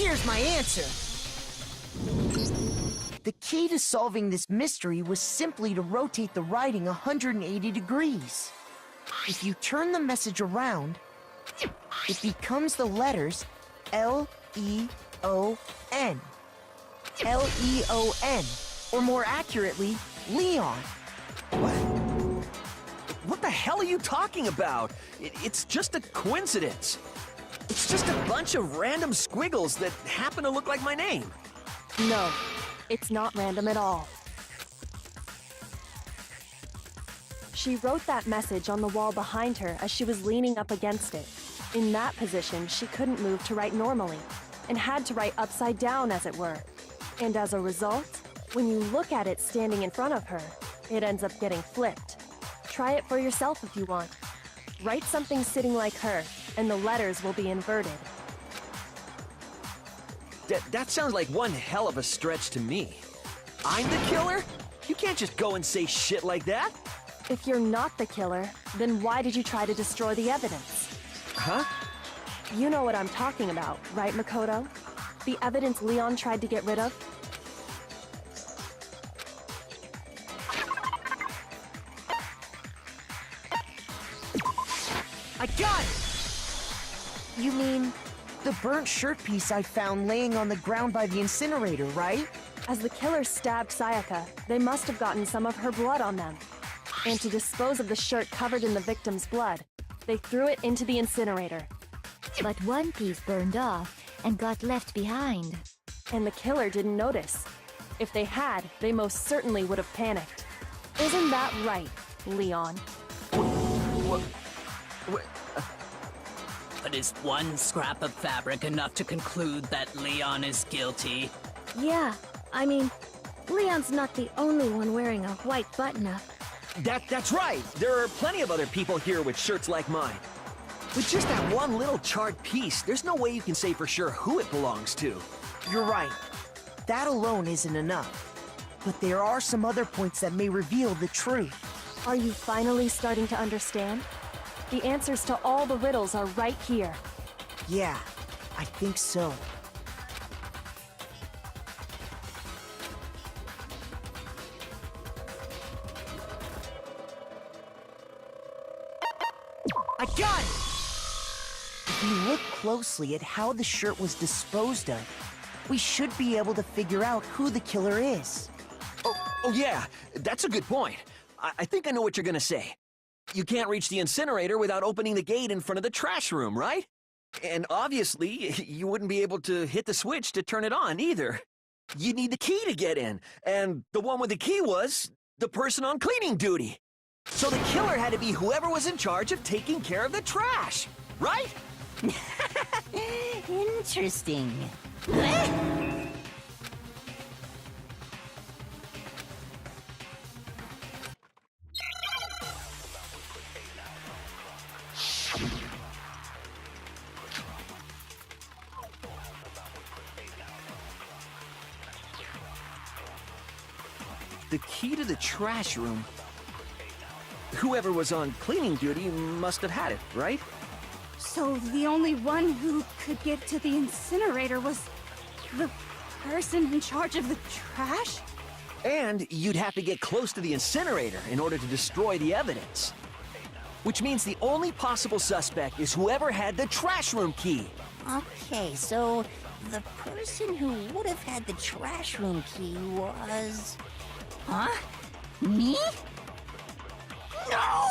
Here's my answer. The key to solving this mystery was simply to rotate the writing 180 degrees. If you turn the message around, it becomes the letters L-E-O-N. L-E-O-N, or more accurately, Leon. What? What the hell are you talking about? It's just a coincidence. It's just a bunch of random squiggles that happen to look like my name. No, it's not random at all. She wrote that message on the wall behind her as she was leaning up against it. In that position, she couldn't move to write normally, and had to write upside down, as it were. And as a result, when you look at it standing in front of her, it ends up getting flipped. Try it for yourself if you want. Write something sitting like her, and the letters will be inverted. That sounds like one hell of a stretch to me. I'm the killer? You can't just go and say shit like that. If you're not the killer, then why did you try to destroy the evidence? Huh? You know what I'm talking about, right, Makoto? The evidence Leon tried to get rid of? I got it! You mean the burnt shirt piece I found laying on the ground by the incinerator, right? As the killer stabbed Sayaka, they must have gotten some of her blood on them. And to dispose of the shirt covered in the victim's blood, they threw it into the incinerator. But one piece burned off and got left behind. And the killer didn't notice. If they had, they most certainly would have panicked. Isn't that right, Leon? But is one scrap of fabric enough to conclude that Leon is guilty? Yeah, I mean, Leon's not the only one wearing a white button-up. That's right! There are plenty of other people here with shirts like mine. With just that one little charred piece, there's no way you can say for sure who it belongs to. You're right. That alone isn't enough. But there are some other points that may reveal the truth. Are you finally starting to understand? The answers to all the riddles are right here. Yeah, I think so. I got it! If you look closely at how the shirt was disposed of, we should be able to figure out who the killer is. Oh yeah, that's a good point. I think I know what you're gonna say. You can't reach the incinerator without opening the gate in front of the trash room, right? And obviously, you wouldn't be able to hit the switch to turn it on either. You'd need the key to get in, and the one with the key was the person on cleaning duty. So the killer had to be whoever was in charge of taking care of the trash, right? Interesting. The key to the trash room. Whoever was on cleaning duty must have had it, right? So the only one who could get to the incinerator was the person in charge of the trash? And you'd have to get close to the incinerator in order to destroy the evidence. Which means the only possible suspect is whoever had the trash room key. Okay, so the person who would have had the trash room key was... Huh? Me? No!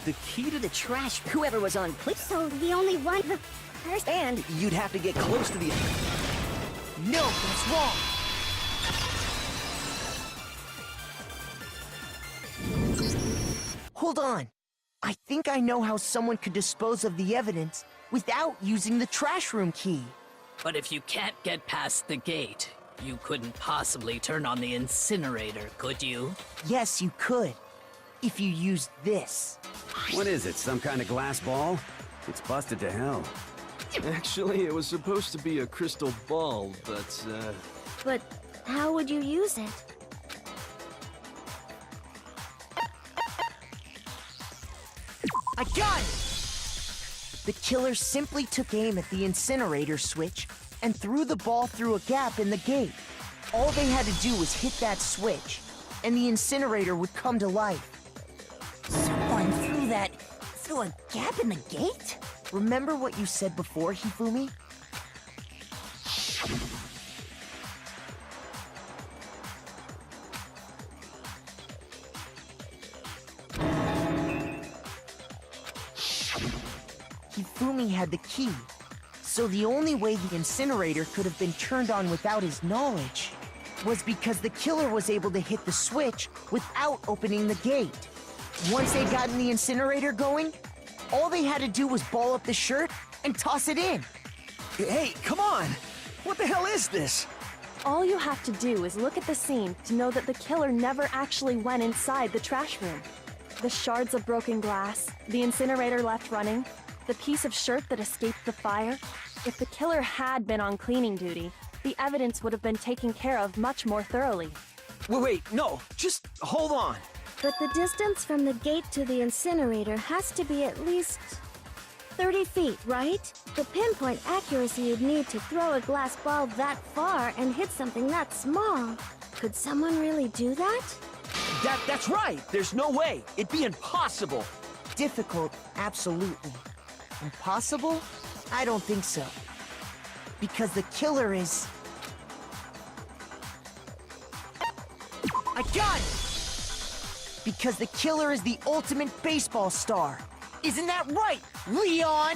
The key to the trash... Whoever was on police. So the only one... The person... And you'd have to get close to the... No, that's wrong! Hold on. I think I know how someone could dispose of the evidence without using the trash room key. But if you can't get past the gate, you couldn't possibly turn on the incinerator, could you? Yes, you could. If you used this. What is it, some kind of glass ball? It's busted to hell. Actually, it was supposed to be a crystal ball, but, But how would you use it? I got it! The killer simply took aim at the incinerator switch and threw the ball through a gap in the gate. All they had to do was hit that switch, and the incinerator would come to life. Someone through a gap in the gate? Remember what you said before, Hifumi? Hifumi had the key, so the only way the incinerator could have been turned on without his knowledge was because the killer was able to hit the switch without opening the gate. Once they got the incinerator going, all they had to do was ball up the shirt and toss it in. Hey, come on! What the hell is this? All you have to do is look at the scene to know that the killer never actually went inside the trash room. The shards of broken glass, the incinerator left running, the piece of shirt that escaped the fire. If the killer had been on cleaning duty, the evidence would have been taken care of much more thoroughly. Wait, no, just hold on. But the distance from the gate to the incinerator has to be at least 30 feet, right? The pinpoint accuracy you'd need to throw a glass ball that far and hit something that small. Could someone really do that? That's right! There's no way! It'd be impossible! Difficult, absolutely. Impossible? I don't think so. Because the killer is... I got it! Because the killer is the ultimate baseball star. Isn't that right, Leon?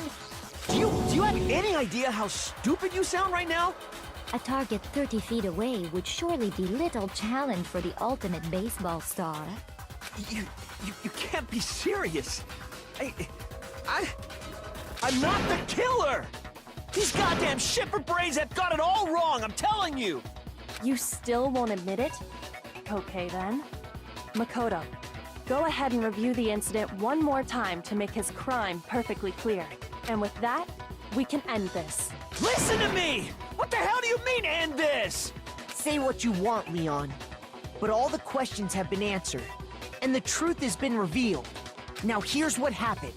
Do you have any idea how stupid you sound right now? A target 30 feet away would surely be little challenge for the ultimate baseball star. You can't be serious. I'm not the killer! These goddamn shipper brains have got it all wrong, I'm telling you! You still won't admit it? Okay then. Makoto, go ahead and review the incident one more time to make his crime perfectly clear. And with that, we can end this. Listen to me! What the hell do you mean, end this? Say what you want, Leon. But all the questions have been answered, and the truth has been revealed. Now here's what happened.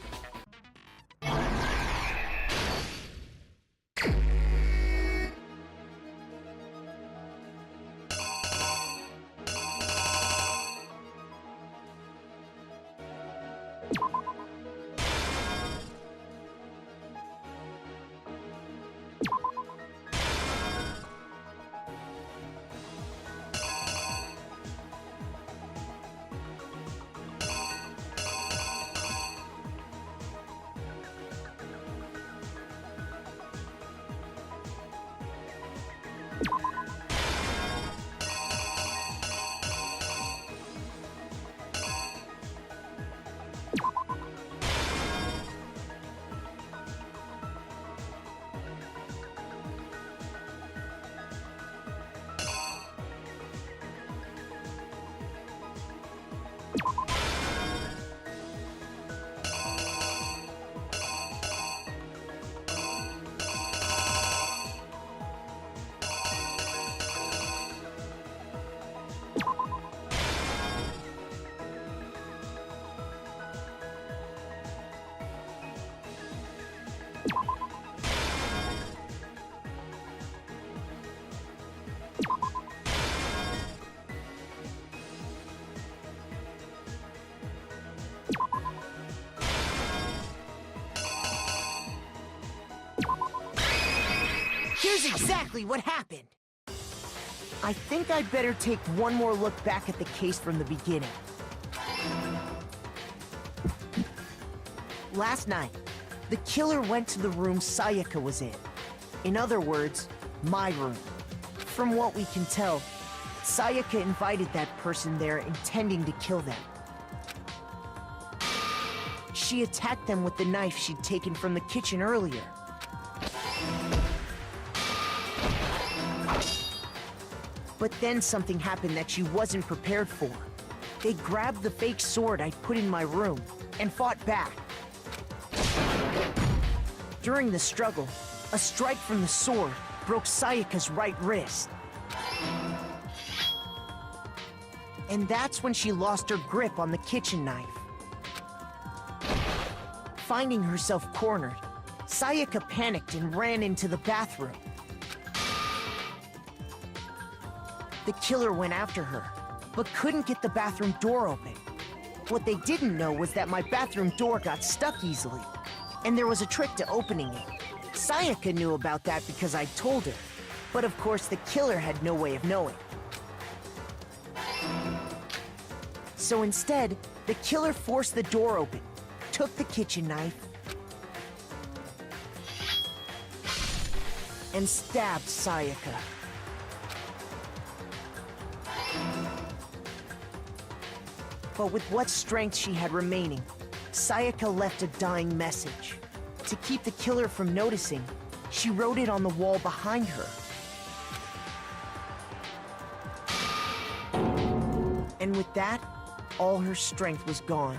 Here's exactly what happened. I think I'd better take one more look back at the case from the beginning. Last night, the killer went to the room Sayaka was in. In other words, my room. From what we can tell, Sayaka invited that person there intending to kill them. She attacked them with the knife she'd taken from the kitchen earlier. But then something happened that she wasn't prepared for. They grabbed the fake sword I'd put in my room and fought back. During the struggle, a strike from the sword broke Sayaka's right wrist. And that's when she lost her grip on the kitchen knife. Finding herself cornered, Sayaka panicked and ran into the bathroom. The killer went after her, but couldn't get the bathroom door open. What they didn't know was that my bathroom door got stuck easily, and there was a trick to opening it. Sayaka knew about that because I told her, but of course the killer had no way of knowing. So instead, the killer forced the door open, took the kitchen knife, and stabbed Sayaka. But with what strength she had remaining, Sayaka left a dying message. To keep the killer from noticing, she wrote it on the wall behind her. And with that, all her strength was gone.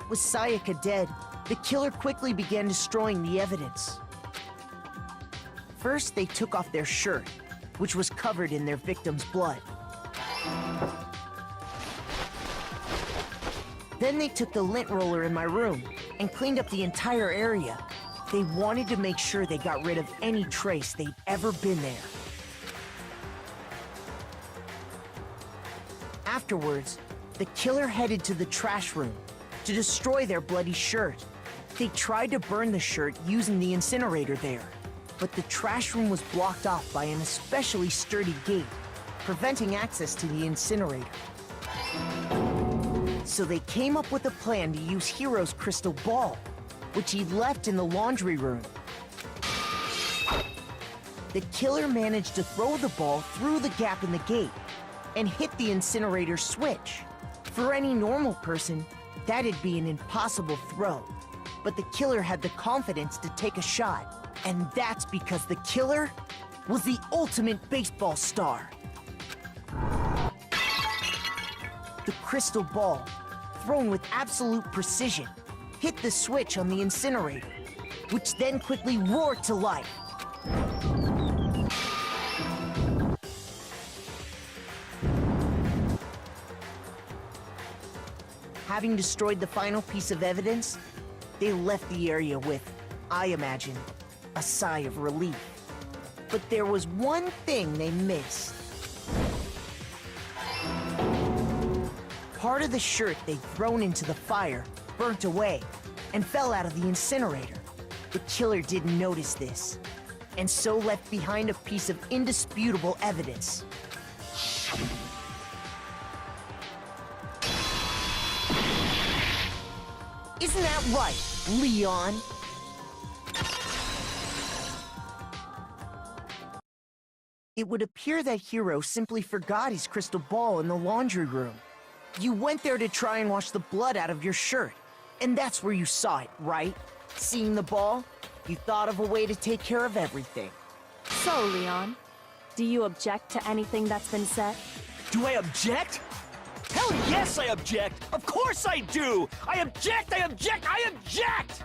With Sayaka dead, the killer quickly began destroying the evidence. First, they took off their shirt, which was covered in their victim's blood. Then they took the lint roller in my room and cleaned up the entire area. They wanted to make sure they got rid of any trace they'd ever been there. Afterwards, the killer headed to the trash room to destroy their bloody shirt. They tried to burn the shirt using the incinerator there, but the trash room was blocked off by an especially sturdy gate, preventing access to the incinerator. So they came up with a plan to use Hiro's crystal ball, which he'd left in the laundry room. The killer managed to throw the ball through the gap in the gate and hit the incinerator switch. For any normal person, that'd be an impossible throw. But the killer had the confidence to take a shot, and that's because the killer was the ultimate baseball star. The crystal ball, thrown with absolute precision, hit the switch on the incinerator, which then quickly roared to life. Having destroyed the final piece of evidence, they left the area with, I imagine, a sigh of relief. But there was one thing they missed. Part of the shirt they'd thrown into the fire burnt away and fell out of the incinerator. The killer didn't notice this, and so left behind a piece of indisputable evidence. Isn't that right, Leon? It would appear that Hiro simply forgot his crystal ball in the laundry room. You went there to try and wash the blood out of your shirt, and that's where you saw it, right? Seeing the ball, you thought of a way to take care of everything. So, Leon, do you object to anything that's been said? Do I object? Hell yes, I object! Of course I do! I object! I object! I object!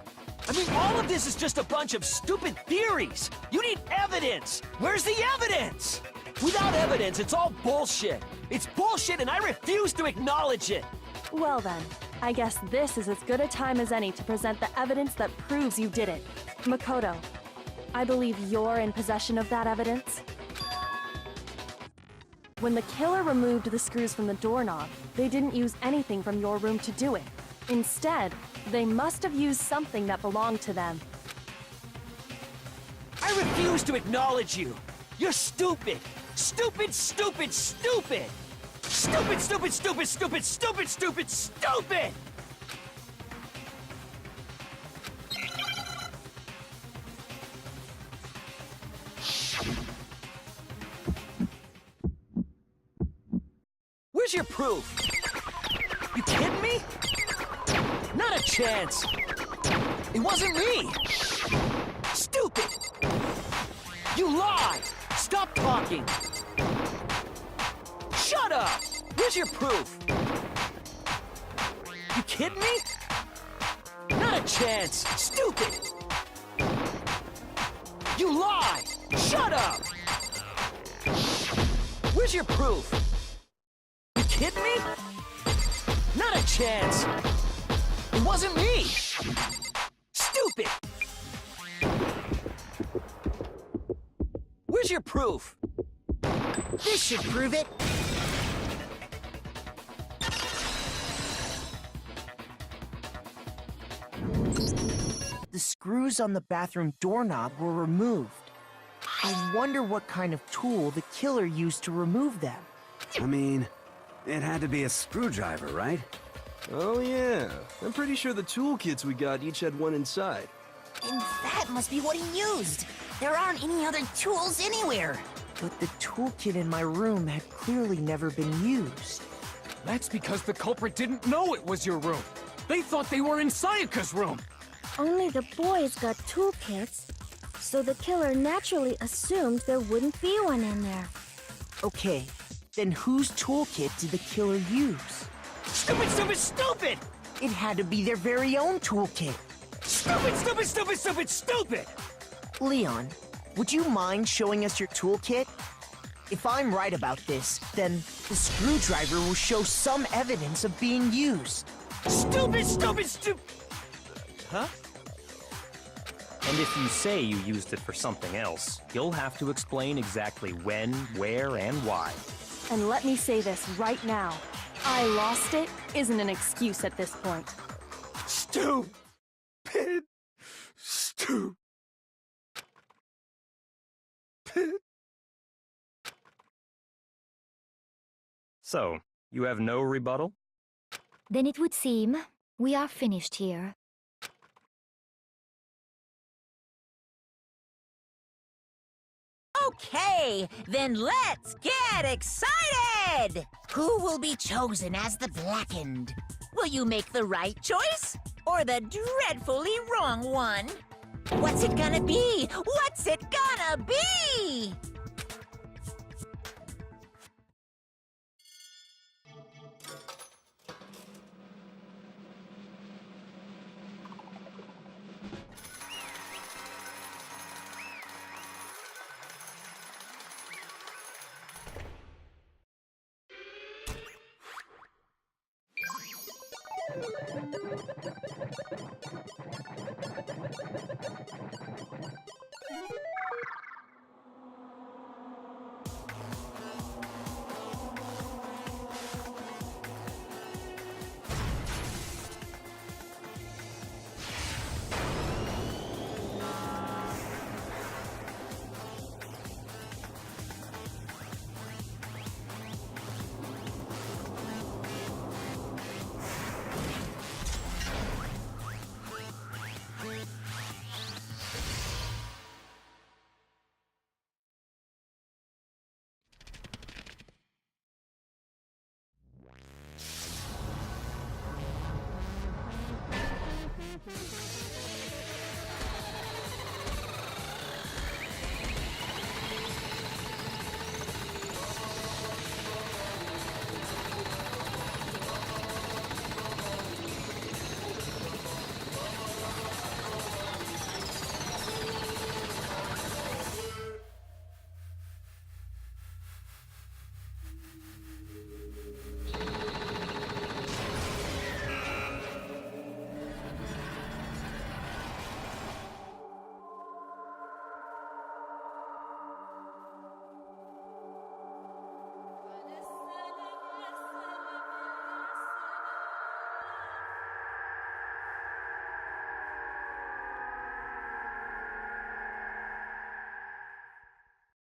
I mean, all of this is just a bunch of stupid theories! You need evidence! Where's the evidence? Without evidence, it's all bullshit! It's bullshit and I refuse to acknowledge it! Well then, I guess this is as good a time as any to present the evidence that proves you did it. Makoto, I believe you're in possession of that evidence. When the killer removed the screws from the doorknob, they didn't use anything from your room to do it. Instead, they must have used something that belonged to them. I refuse to acknowledge you! You're stupid! Stupid, stupid, stupid! Stupid, stupid, stupid, stupid, stupid, stupid, stupid! Where's your proof? You kidding me? Not a chance! It wasn't me! Stupid! You lied! Stop talking! Shut up! Where's your proof? You kidding me? Not a chance! Stupid! You lied! Shut up! Where's your proof? You kidding me? Not a chance! It wasn't me! Stupid! Where's your proof? This should prove it. The screws on the bathroom doorknob were removed. I wonder what kind of tool the killer used to remove them. I mean, it had to be a screwdriver, right? Oh yeah, I'm pretty sure the toolkits we got each had one inside. And that must be what he used. There aren't any other tools anywhere. But the toolkit in my room had clearly never been used. That's because the culprit didn't know it was your room. They thought they were in Sayaka's room. Only the boys got toolkits, so the killer naturally assumed there wouldn't be one in there. Okay, then whose toolkit did the killer use? Stupid, stupid, stupid! It had to be their very own toolkit. Stupid, stupid, stupid, stupid, stupid! Leon, would you mind showing us your toolkit? If I'm right about this, then the screwdriver will show some evidence of being used. Stupid, stupid, stupid! Huh? And if you say you used it for something else, you'll have to explain exactly when, where, and why. And let me say this right now. I lost it isn't an excuse at this point. Stupid! Stupid! So, you have no rebuttal? Then it would seem we are finished here. Okay, then let's get excited! Who will be chosen as the Blackened? Will you make the right choice? Or the dreadfully wrong one? What's it gonna be? What's it gonna be?